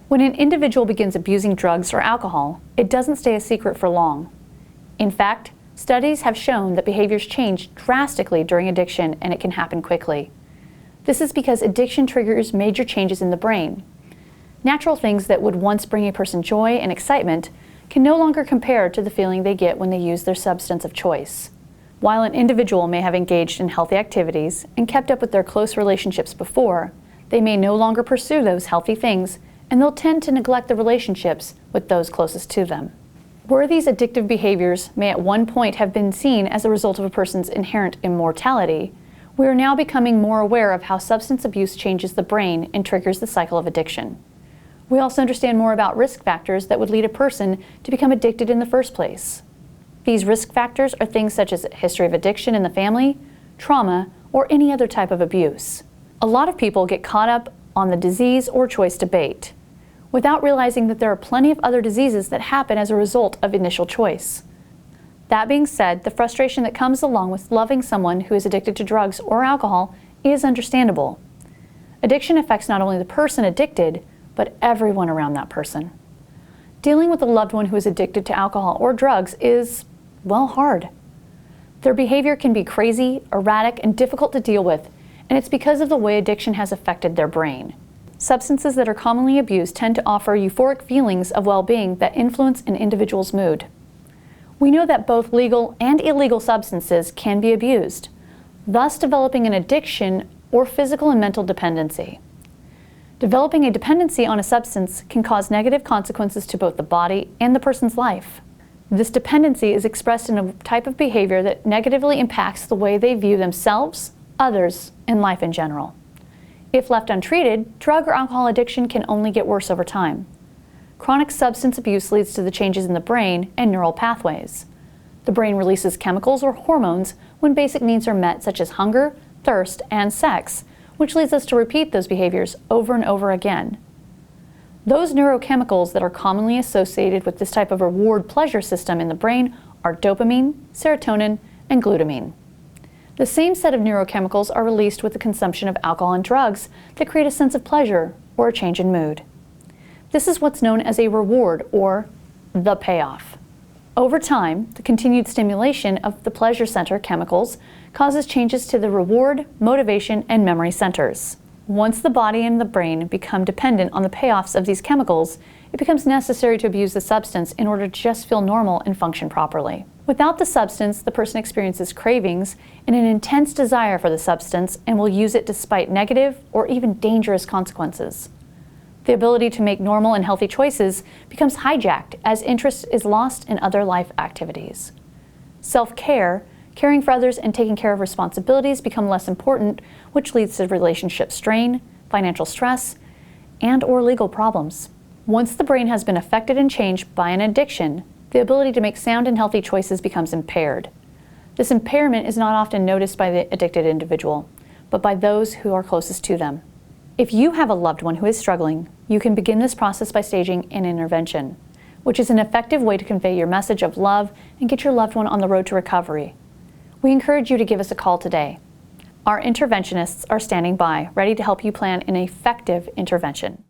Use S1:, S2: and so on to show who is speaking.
S1: When an individual begins abusing drugs or alcohol, it doesn't stay a secret for long. In fact, studies have shown that behaviors change drastically during addiction, and it can happen quickly. This is because addiction triggers major changes in the brain. Natural things that would once bring a person joy and excitement can no longer compare to the feeling they get when they use their substance of choice. While an individual may have engaged in healthy activities and kept up with their close relationships before, they may no longer pursue those healthy things, and they'll tend to neglect the relationships with those closest to them. Where these addictive behaviors may at one point have been seen as a result of a person's inherent immortality, we are now becoming more aware of how substance abuse changes the brain and triggers the cycle of addiction. We also understand more about risk factors that would lead a person to become addicted in the first place. These risk factors are things such as a history of addiction in the family, trauma, or any other type of abuse. A lot of people get caught up on the disease or choice debate, without realizing that there are plenty of other diseases that happen as a result of initial choice. That being said, the frustration that comes along with loving someone who is addicted to drugs or alcohol is understandable. Addiction affects not only the person addicted, but everyone around that person. Dealing with a loved one who is addicted to alcohol or drugs is, well, hard. Their behavior can be crazy, erratic, and difficult to deal with, and it's because of the way addiction has affected their brain. Substances that are commonly abused tend to offer euphoric feelings of well-being that influence an individual's mood. We know that both legal and illegal substances can be abused, thus developing an addiction or physical and mental dependency. Developing a dependency on a substance can cause negative consequences to both the body and the person's life. This dependency is expressed in a type of behavior that negatively impacts the way they view themselves, others, and life in general. If left untreated, drug or alcohol addiction can only get worse over time. Chronic substance abuse leads to the changes in the brain and neural pathways. The brain releases chemicals or hormones when basic needs are met, such as hunger, thirst, and sex, which leads us to repeat those behaviors over and over again. Those neurochemicals that are commonly associated with this type of reward pleasure system in the brain are dopamine, serotonin, and glutamine. The same set of neurochemicals are released with the consumption of alcohol and drugs that create a sense of pleasure or a change in mood. This is what's known as a reward, or the payoff. Over time, the continued stimulation of the pleasure center chemicals causes changes to the reward, motivation, and memory centers. Once the body and the brain become dependent on the payoffs of these chemicals, it becomes necessary to abuse the substance in order to just feel normal and function properly. Without the substance, the person experiences cravings and an intense desire for the substance and will use it despite negative or even dangerous consequences. The ability to make normal and healthy choices becomes hijacked as interest is lost in other life activities. Self-care, caring for others, and taking care of responsibilities become less important, which leads to relationship strain, financial stress, and/or legal problems. Once the brain has been affected and changed by an addiction, the ability to make sound and healthy choices becomes impaired. This impairment is not often noticed by the addicted individual, but by those who are closest to them. If you have a loved one who is struggling, you can begin this process by staging an intervention, which is an effective way to convey your message of love and get your loved one on the road to recovery. We encourage you to give us a call today. Our interventionists are standing by, ready to help you plan an effective intervention.